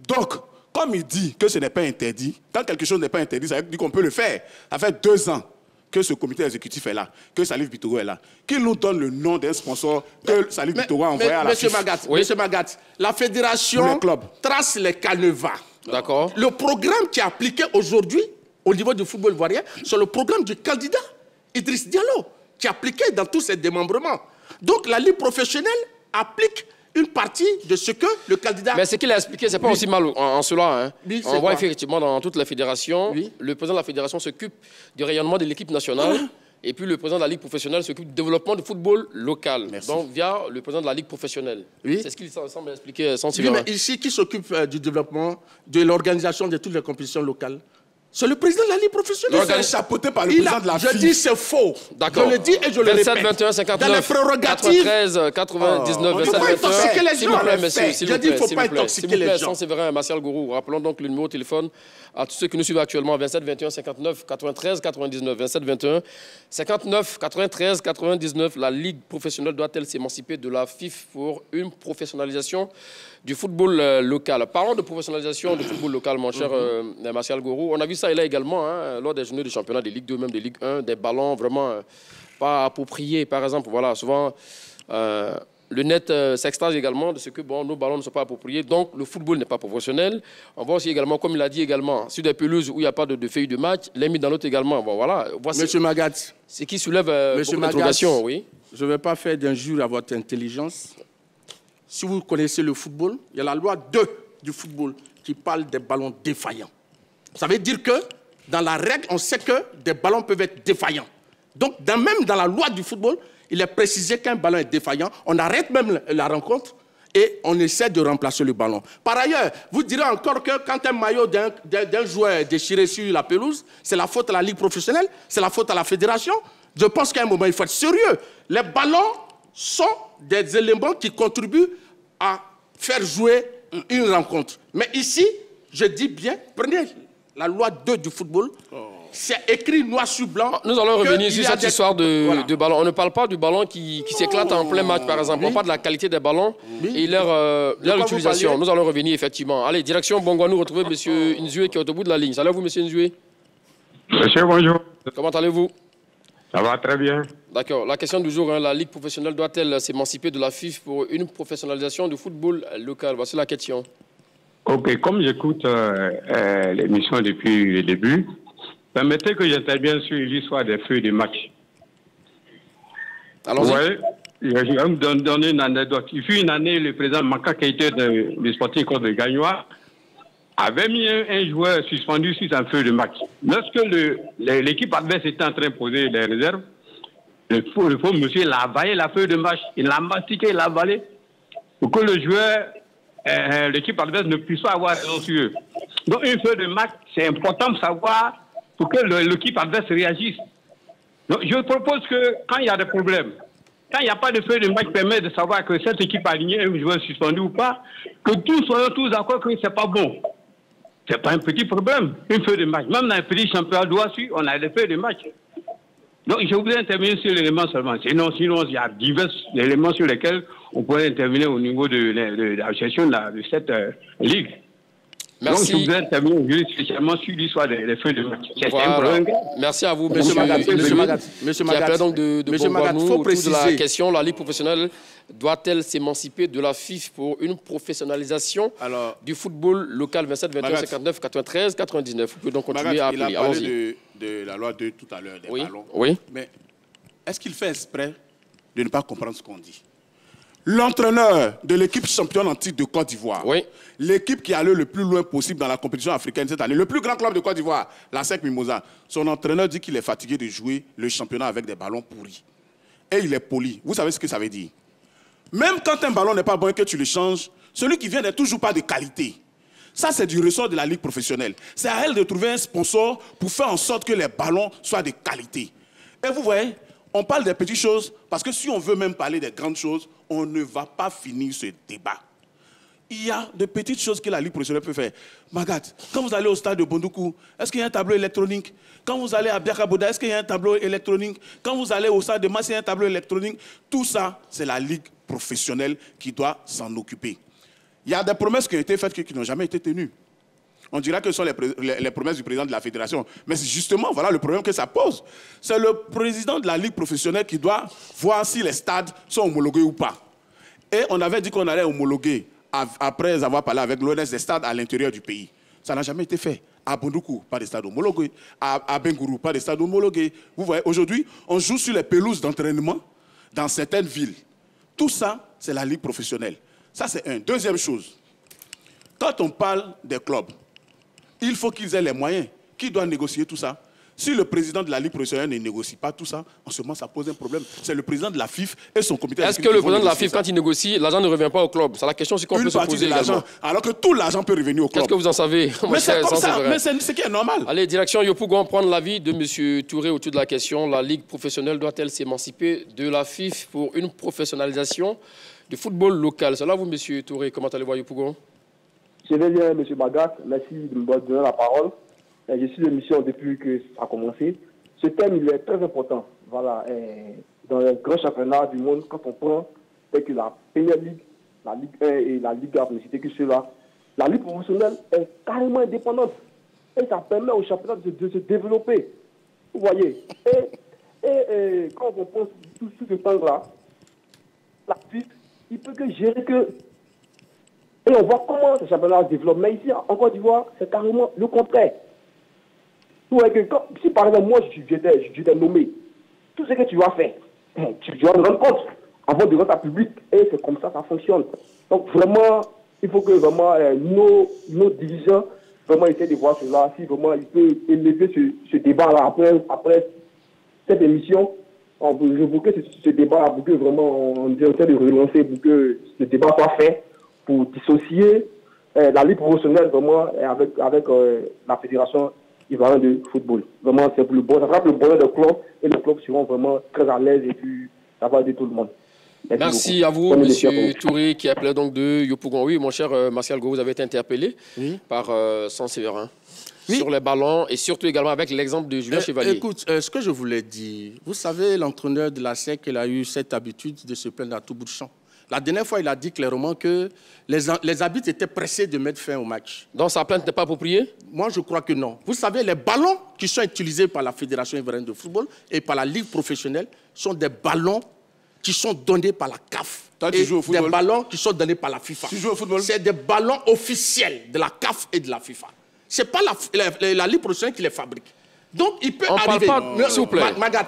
Donc, comme il dit que ce n'est pas interdit, quand quelque chose n'est pas interdit, ça veut dire qu'on peut le faire. Ça fait 2 ans que ce comité exécutif est là, que Salif Bitogo est là, qu'il nous donne le nom d'un sponsor que Salif Bitogo a envoyé à la Monsieur Oui. Magat, Monsieur Magat, la Pour les fédération clubs. trace les canevas. D'accord. Le programme qui est appliqué aujourd'hui au niveau du football ivoirien, c'est le programme du candidat Idriss Diallo, qui est appliqué dans tous ses démembrements. Donc la Ligue professionnelle applique une partie de ce que le candidat... Mais ce qu'il a expliqué, c'est pas aussi mal en cela. Hein. Oui, c'est On voit quoi? effectivement dans toute la fédération, Oui. le président de la fédération s'occupe du rayonnement de l'équipe nationale. Et puis le président de la Ligue professionnelle s'occupe du développement du football local. Merci. Donc via le président de la Ligue professionnelle. Oui. C'est ce qu'il semble expliquer sans Oui, mais ici, qui s'occupe du développement, de l'organisation de toutes les compétitions locales? C'est le président de la Ligue professionnelle. Il est chapeauté par le Il président a- de la je FIF. dis c'est faux. D'accord. Je le dis et je le 27, répète. 21, 59, Dans les prérogatives, 93, 99, on 27, ne faut pas 21. intoxiquer les S'il gens. vous plaît, messieurs, Je s'il dis, vous plaît, il faut s'il pas vous plaît, intoxiquer s'il vous plaît, les gens. Sanséverin, Martial Gourou. Rappelons donc le numéro de téléphone à tous ceux qui nous suivent actuellement, 27, 21, 59, 93, 99, 27, 21, 59, 93, 99. La Ligue professionnelle doit-elle s'émanciper de la FIF pour une professionnalisation du football local? Parlons de professionnalisation du football local, mon cher Martial Gourou. On a vu ça et là également, hein, lors des journées de championnat de Ligue 2, même de Ligue 1, des ballons vraiment pas appropriés. Par exemple, voilà, souvent, le net s'extase également de ce que nos ballons ne sont pas appropriés. Donc, le football n'est pas professionnel. On voit aussi également, comme il a dit également, sur des pelouses où il n'y a pas de feuilles de match, les mis dans l'autre également. Bon, voilà. Voici Monsieur Magat, ce qui soulève Monsieur beaucoup d'interrogations, Magas. oui. je ne vais pas faire d'injure à votre intelligence. Si vous connaissez le football, il y a la loi 2 du football qui parle des ballons défaillants. Ça veut dire que, dans la règle, on sait que des ballons peuvent être défaillants. Donc, même dans la loi du football, il est précisé qu'un ballon est défaillant. On arrête même la rencontre et on essaie de remplacer le ballon. Par ailleurs, vous direz encore que quand un maillot d'un joueur est déchiré sur la pelouse, c'est la faute à la ligue professionnelle, c'est la faute à la fédération. Je pense qu'à un moment, il faut être sérieux. Les ballons sont des éléments qui contribuent à faire jouer une rencontre. Mais ici, je dis bien, prenez la loi 2 du football, c'est écrit noir sur blanc. Nous allons revenir sur cette histoire de ballon. On ne parle pas du ballon qui s'éclate en plein match, par exemple. On parle de la qualité des ballons et leur utilisation. Nous allons revenir, effectivement. Allez, direction Bongouanou, retrouver M. Nzoué qui est au bout de la ligne. Salut à vous, M. Nzoué. Monsieur, bonjour. Comment allez-vous? Ça va très bien. D'accord. La question du jour, hein, la Ligue professionnelle doit-elle s'émanciper de la FIFA pour une professionnalisation du football local? Voici la question. Ok, comme j'écoute l'émission depuis le début, permettez que j'intervienne sur l'histoire des feuilles de match. Allons-y. Ouais, je vais me donner une anecdote. Il fut une année, le président Maka, qui était du Sporting Club de Gagnois, avait mis un joueur suspendu sur sa feuille de match. Lorsque l'équipe adverse était en train de poser les réserves, le pauvre monsieur l'a avalé la feuille de match, il l'a mastiqué, il l'a avalé, pour que le joueur, l'équipe adverse ne puisse pas avoir raison sur eux. Donc une feuille de match, c'est important de savoir pour que l'équipe adverse réagisse. Donc je propose que quand il y a des problèmes, quand il n'y a pas de feuille de match qui permet de savoir que cette équipe a aligné un joueur suspendu ou pas, que tous soyons tous d'accord que ce n'est pas bon. Ce n'est pas un petit problème, une feuille de match. Même dans un petit championnat d'Ouassu, on a des feuilles de match. Donc je voudrais intervenir sur l'élément seulement. Sinon, il y a divers éléments sur lesquels on pourrait intervenir au niveau de la gestion de cette ligue. Merci. Donc je voudrais intervenir spécialement sur l'histoire des feuilles de match. Voilà. Merci à vous, monsieur Magat. Monsieur Magat, donc de Bongouanou, autour de la question, la Ligue professionnelle doit-elle s'émanciper de la FIFA pour une professionnalisation du football local 27, 21, 59, 93, 99? Vous pouvez donc continuer à appeler. Il a parlé de la loi 2 tout à l'heure, des ballons. Oui. Mais est-ce qu'il fait exprès de ne pas comprendre ce qu'on dit? L'entraîneur de l'équipe championne en titre de Côte d'Ivoire, l'équipe qui allait le plus loin possible dans la compétition africaine cette année, le plus grand club de Côte d'Ivoire, la SEC Mimosa, son entraîneur dit qu'il est fatigué de jouer le championnat avec des ballons pourris. Et il est poli. Vous savez ce que ça veut dire? Même quand un ballon n'est pas bon et que tu le changes, celui qui vient n'est toujours pas de qualité. Ça, c'est du ressort de la ligue professionnelle. C'est à elle de trouver un sponsor pour faire en sorte que les ballons soient de qualité. Et vous voyez, on parle des petites choses parce que si on veut même parler des grandes choses, on ne va pas finir ce débat. Il y a de petites choses que la Ligue professionnelle peut faire. Magat, quand vous allez au stade de Bondoukou, est-ce qu'il y a un tableau électronique? Quand vous allez à Biakaboda, est-ce qu'il y a un tableau électronique? Quand vous allez au stade de Masse, il y a un tableau électronique? Tout ça, c'est la Ligue professionnelle qui doit s'en occuper. Il y a des promesses qui ont été faites qui n'ont jamais été tenues. On dira que ce sont les promesses du président de la fédération. Mais c'est justement, voilà le problème que ça pose. C'est le président de la Ligue professionnelle qui doit voir si les stades sont homologués ou pas. Et on avait dit qu'on allait homologuer après avoir parlé avec l'ONS des stades à l'intérieur du pays. Ça n'a jamais été fait. À Bondoukou, pas de stade homologué. À Bengourou, pas de stade homologué. Vous voyez, aujourd'hui, on joue sur les pelouses d'entraînement dans certaines villes. Tout ça, c'est la Ligue professionnelle. Ça, c'est un. Deuxième chose, quand on parle des clubs, il faut qu'ils aient les moyens. Qui doit négocier tout ça? Si le président de la Ligue professionnelle ne négocie pas tout ça, en ce moment, ça pose un problème. C'est le président de la FIFA et son comité. Est-ce que le président de la FIFA, quand il négocie, l'argent ne revient pas au club? C'est la question qu'on peut se poser également. Alors que tout l'argent peut revenir au club. Qu'est-ce que vous en savez? Mais c'est comme ça, mais c'est ce qui est normal. Allez, direction Yopougon, prendre l'avis de M. Touré autour de la question. La Ligue professionnelle doit-elle s'émanciper de la FIFA pour une professionnalisation du football local? C'est là vous, M. Touré. Comment allez-vous, Yopougon? Je vais bien, M. Magat. Merci de me donner la parole. Je suis l'émission depuis que ça a commencé. Ce thème, il est très important. Voilà, dans les grands championnats du monde, quand on prend que la Première Ligue, la Ligue 1 et la Ligue A, pour ne citer que ceux-là, la Ligue professionnelle est carrément indépendante. Et ça permet au championnat de se développer. Vous voyez. Et quand on pense tout ce temps-là, la FIFA, il peut que gérer que... Et on voit comment ce championnat se développe. Mais ici, en Côte d'Ivoire, c'est carrément le contraire. Si par exemple, moi, je t'ai nommé, tout ce que tu vas faire, tu dois te rendre compte avant de rendre à public. Et c'est comme ça fonctionne. Donc vraiment, il faut que vraiment nos dirigeants vraiment essaient de voir cela. Si vraiment ils peuvent élever ce débat-là après cette émission, je veux que ce débat, pour que vraiment on est en train de relancer, pour que ce débat soit fait, pour dissocier la Ligue professionnelle vraiment avec la Fédération ivoirienne de football. Vraiment, c'est pour le bon. Ça sera pour le bonheur des clubs et les clubs seront vraiment très à l'aise et puis ça va aider tout le monde. Merci à vous, M. Touré, qui appelait donc de Yopougon. Oui, mon cher Martial Go, vous avez été interpellé par Saint-Séverin sur les ballons et surtout également avec l'exemple de Julien Chevalier. Écoute, ce que je voulais dire, vous savez, l'entraîneur de la SEC, il a eu cette habitude de se plaindre à tout bout de champ. La dernière fois, il a dit clairement que les arbitres étaient pressés de mettre fin au match. Donc sa plainte n'est pas appropriée? Moi, je crois que non. Vous savez, les ballons qui sont utilisés par la Fédération ivoirienne de football et par la Ligue professionnelle sont des ballons qui sont donnés par la CAF. Toi, tu joues au football? Des ballons qui sont donnés par la FIFA. Tu joues au football? C'est des ballons officiels de la CAF et de la FIFA. Ce n'est pas la Ligue professionnelle qui les fabrique. Donc, il peut arriver... S'il vous plaît. Magat,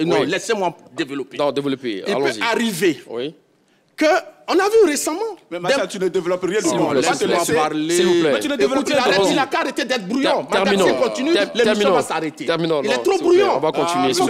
non, laissez-moi développer. Non, développer. Il peut arriver qu'on a vu récemment... Mais Magat, tu ne développes rien du tout. Laisse-moi parler. S'il vous plaît. Mais tu ne développes rien. Il a qu'à arrêter d'être brouillon. Magat, Terminons. si on continue, l'émission va s'arrêter. Il est trop brouillon. On va continuer, s'il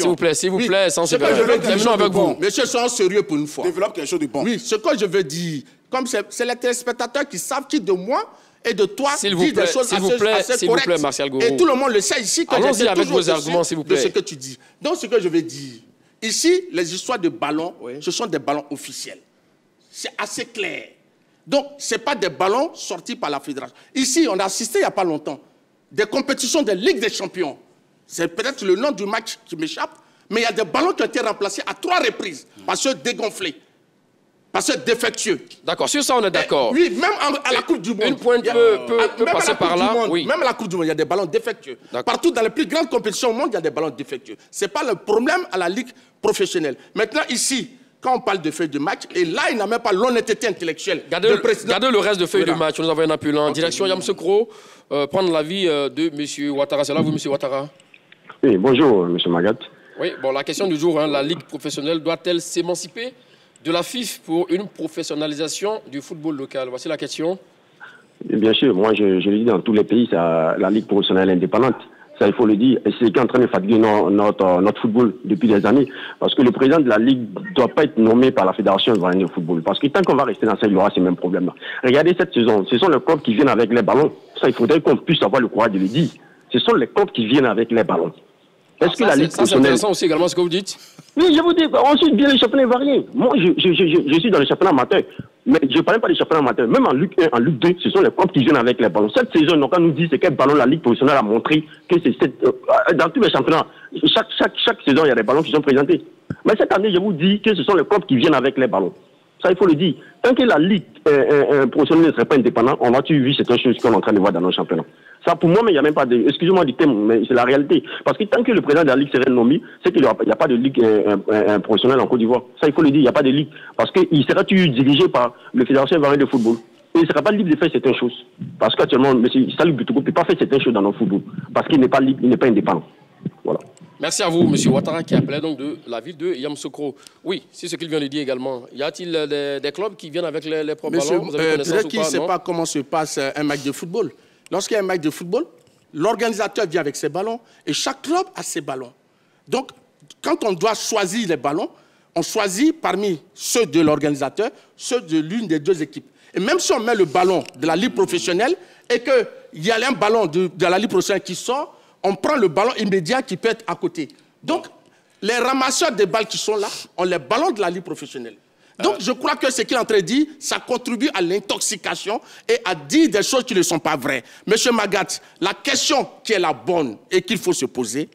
vous plaît. S'il vous plaît, sans Séverin. Terminons avec vous. Monsieur, soyons sérieux pour une fois. Développe quelque chose de bon. Oui, ce que je veux dire, comme c'est les téléspectateurs qui savent qui de moi et de toi dit des choses assez correctes. Martial Gourou. Et tout le monde le sait ici que allons-y avec vos arguments, s'il vous plaît. De ce que tu dis. Donc, ce que je veux dire, ici, les histoires de ballons, ce sont des ballons officiels. C'est assez clair. Donc, ce n'est pas des ballons sortis par la fédération. Ici, on a assisté il n'y a pas longtemps des compétitions de Ligue des Champions. C'est peut-être le nom du match qui m'échappe, mais il y a des ballons qui ont été remplacés à 3 reprises parce que dégonflés. Parce que défectueux. D'accord, sur ça on est d'accord. Oui, même à la Coupe du Monde. Une pointe peut passer par là. Oui. Même à la Coupe du Monde, il y a des ballons défectueux. Partout dans les plus grandes compétitions au monde, il y a des ballons défectueux. Ce n'est pas le problème à la Ligue professionnelle. Maintenant, ici, quand on parle de feuilles de match, et là, il n'a même pas l'honnêteté intellectuelle. Gardez le reste de feuilles de match. Nous avons un appelant. Direction Yamoussoukro, prendre l'avis de M. Ouattara. C'est là, vous, M. Ouattara? Oui, bonjour, M. Magat. Oui, bon, la question du jour, la Ligue professionnelle doit-elle s'émanciper de la FIF pour une professionnalisation du football local? Voici la question. Bien sûr, moi je le dis dans tous les pays, c'est la Ligue professionnelle indépendante. Ça, il faut le dire. Et c'est ce qui est en train de fatiguer notre football depuis des années. Parce que le président de la Ligue ne doit pas être nommé par la Fédération ivoirienne de football. Parce que tant qu'on va rester dans ça, il y aura ces mêmes problèmes-là. Regardez cette saison, ce sont les clubs qui viennent avec les ballons. Ça, il faudrait qu'on puisse avoir le courage de le dire. Ce sont les clubs qui viennent avec les ballons. Est-ce que la Ligue professionnelle... c'est intéressant aussi également ce que vous dites. Oui, je vous dis, ensuite vient les championnats ivoiriens. Moi, je suis dans les championnats amateurs. Mais je ne parle pas des championnats amateurs. Même en Ligue 1, en Ligue 2, ce sont les clubs qui viennent avec les ballons. Cette saison, donc, on nous dit c'est quel ballon la Ligue professionnelle a montré que c'est dans tous les championnats. Chaque saison, il y a des ballons qui sont présentés. Mais cette année, je vous dis que ce sont les clubs qui viennent avec les ballons. Ça, il faut le dire. Tant que la Ligue professionnelle ne serait pas indépendante, on va-tu vu cette chose qu'on est en train de voir dans nos championnats. Ça, pour moi, mais il n'y a même pas de... Excusez-moi du thème, mais c'est la réalité. Parce que tant que le président de la Ligue serait nommé, c'est qu'il n'y a pas de Ligue professionnelle en Côte d'Ivoire. Ça, il faut le dire, il n'y a pas de Ligue. Parce qu'il sera-tu dirigé par le Fédération ivoirienne de football. Et il ne sera pas libre de faire certaines choses. Parce qu'actuellement, M. Salif Boutougou ne peut pas faire certaines choses dans notre football. Parce qu'il n'est pas libre, il n'est pas indépendant. Voilà. Merci à vous, M. Ouattara, qui appelait donc de la ville de Yamoussoukro. Oui, c'est ce qu'il vient de dire également. Y a-t-il des clubs qui viennent avec les propres ballons? Peut-être qu'il ne sait pas comment se passe un match de football. Lorsqu'il y a un match de football, l'organisateur vient avec ses ballons et chaque club a ses ballons. Donc, quand on doit choisir les ballons, on choisit parmi ceux de l'organisateur, ceux de l'une des deux équipes. Et même si on met le ballon de la Ligue professionnelle et qu'il y a un ballon de la Ligue professionnelle qui sort, on prend le ballon immédiat qui peut être à côté. Donc, les ramasseurs des balles qui sont là ont les ballons de la Ligue professionnelle. Donc, je crois que ce qu'il est en train de dire, ça contribue à l'intoxication et à dire des choses qui ne sont pas vraies. Monsieur Magat, la question qui est la bonne et qu'il faut se poser,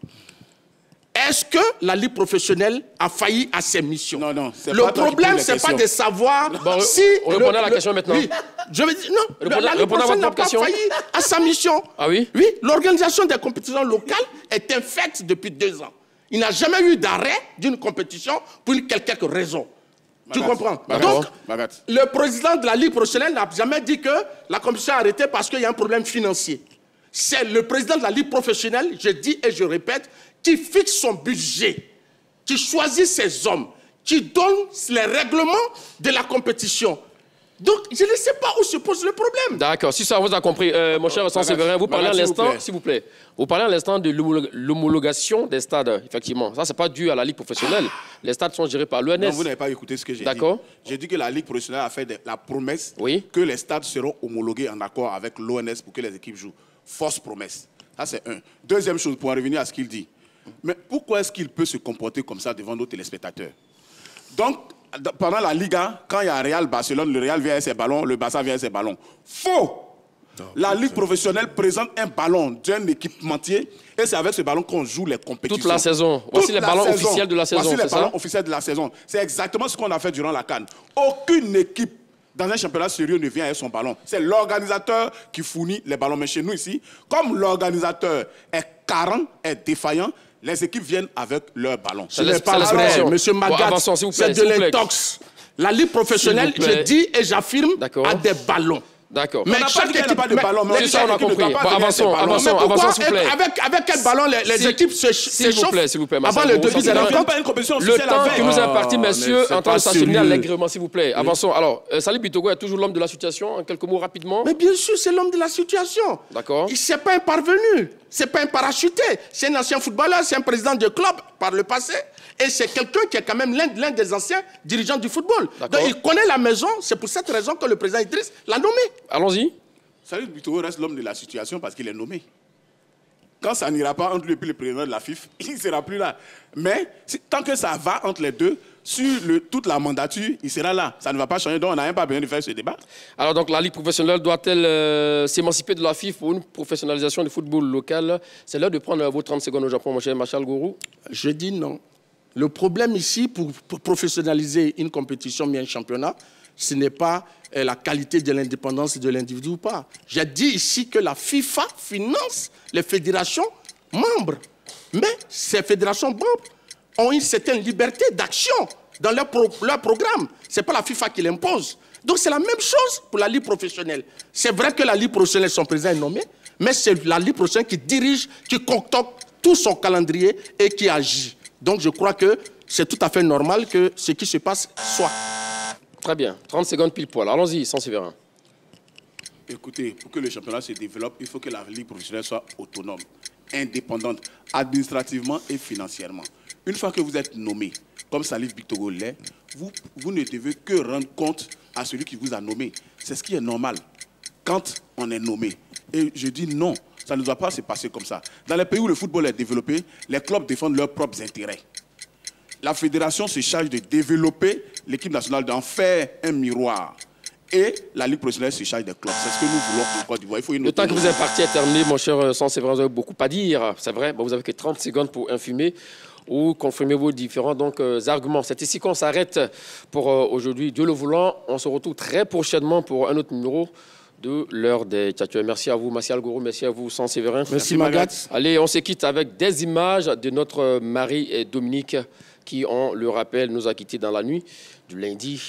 est-ce que la Ligue professionnelle a failli à ses missions? Non. Le problème, ce n'est pas de savoir si... Répondez à la question maintenant. Oui, je veux dire, non, la Ligue professionnelle n'a pas failli à sa mission. Ah oui? Oui, l'organisation des compétitions locales est infecte depuis 2 ans. Il n'a jamais eu d'arrêt d'une compétition pour quelque raison. Tu comprends? Donc, le président de la Ligue professionnelle n'a jamais dit que la compétition est arrêtée parce qu'il y a un problème financier. C'est le président de la Ligue professionnelle, je dis et je répète, qui fixe son budget, qui choisit ses hommes, qui donne les règlements de la compétition. Donc, je ne sais pas où se pose le problème. D'accord, si ça vous a compris. Mon cher Séverin, vous parlez à l'instant, s'il vous plaît, vous parlez à l'instant de l'homologation des stades, effectivement. Ça, ce n'est pas dû à la Ligue professionnelle. Les stades sont gérés par l'ONS. Non, vous n'avez pas écouté ce que j'ai dit. D'accord. J'ai dit que la Ligue professionnelle a fait la promesse que les stades seront homologués en accord avec l'ONS pour que les équipes jouent. Fausse promesse. Ça, c'est un. Deuxième chose, pour en revenir à ce qu'il dit. Mais pourquoi est-ce qu'il peut se comporter comme ça devant nos téléspectateurs? Donc, pendant la Liga, quand il y a Real Barcelone, le Real vient avec ses ballons, le Barça vient avec ses ballons. Faux! La Ligue professionnelle présente un ballon d'un équipementier et c'est avec ce ballon qu'on joue les compétitions. Toute la saison. Voici les ballons officiels de la saison. Voici les ballons officiels de la saison. C'est exactement ce qu'on a fait durant la CAN. Aucune équipe dans un championnat sérieux ne vient avec son ballon. C'est l'organisateur qui fournit les ballons. Mais chez nous ici, comme l'organisateur est carent, est défaillant, les équipes viennent avec leurs ballons. Ce n'est pas vrai, monsieur Magat, c'est de l'intox. La Ligue professionnelle, je dis et j'affirme, a des ballons. D'accord. Mais chaque équipe n'a pas de ballon. Mais ça, on a compris. Avançons, s'il vous plaît. Avec quel ballon les équipes s'échauffent s'il vous plaît, avant le début de la rencontre? Le temps que nous imparti, messieurs, en train de s'acheminer allègrement, s'il vous plaît. Avançons. Alors, Salif Bitogo est toujours l'homme de la situation. En quelques mots, rapidement. Mais bien sûr, c'est l'homme de la situation. D'accord. Ce n'est pas un parvenu. Ce n'est pas un parachuté. C'est un ancien footballeur, c'est un président de club par le passé. Et c'est quelqu'un qui est quand même l'un des anciens dirigeants du football. Donc il connaît la maison. C'est pour cette raison que le président Idriss l'a nommé. Allons-y. Salif Bitogo reste l'homme de la situation parce qu'il est nommé. Quand ça n'ira pas entre lui et le président de la FIF, il ne sera plus là. Mais tant que ça va entre les deux, sur toute la mandature, il sera là. Ça ne va pas changer. Donc on n'a même pas besoin de faire ce débat. Alors donc la Ligue professionnelle doit-elle s'émanciper de la FIF pour une professionnalisation du football local? C'est l'heure de prendre vos 30 secondes au Japon, mon cher Marshal Gourou. Je dis non. Le problème ici, pour professionnaliser une compétition, mais un championnat, ce n'est pas la qualité de l'indépendance de l'individu ou pas. J'ai dit ici que la FIFA finance les fédérations membres. Mais ces fédérations membres ont une certaine liberté d'action dans leur programme. Ce n'est pas la FIFA qui l'impose. Donc c'est la même chose pour la Ligue professionnelle. C'est vrai que la Ligue professionnelle, son président est nommé, mais c'est la Ligue professionnelle qui dirige, qui concocte tout son calendrier et qui agit. Donc je crois que c'est tout à fait normal que ce qui se passe soit. Très bien. 30 secondes pile poil. Allons-y, sans Séverin. Écoutez, pour que le championnat se développe, il faut que la Ligue professionnelle soit autonome, indépendante, administrativement et financièrement. Une fois que vous êtes nommé, comme Salif Bitogo l'est, vous ne devez que rendre compte à celui qui vous a nommé. C'est ce qui est normal quand on est nommé. Et je dis non, ça ne doit pas se passer comme ça. Dans les pays où le football est développé, les clubs défendent leurs propres intérêts. La fédération se charge de développer l'équipe nationale, d'en faire un miroir. Et la Ligue professionnelle se charge des clubs. C'est ce que nous voulons pour Côte d'Ivoire. Le temps que vous êtes parti est terminé, mon cher Séverin, vous avez beaucoup à dire. C'est vrai, vous n'avez que 30 secondes pour infumer ou confirmer vos différents arguments. C'est ici qu'on s'arrête pour aujourd'hui. Dieu le voulant, on se retrouve très prochainement pour un autre numéro de l'heure des Tchatchouers. Merci à vous, Martial Gourou. Merci à vous, Séverin. Merci, Magat. Allez, on se quitte avec des images de notre mari Dominique qui, on le rappelle, nous a quittés dans la nuit du lundi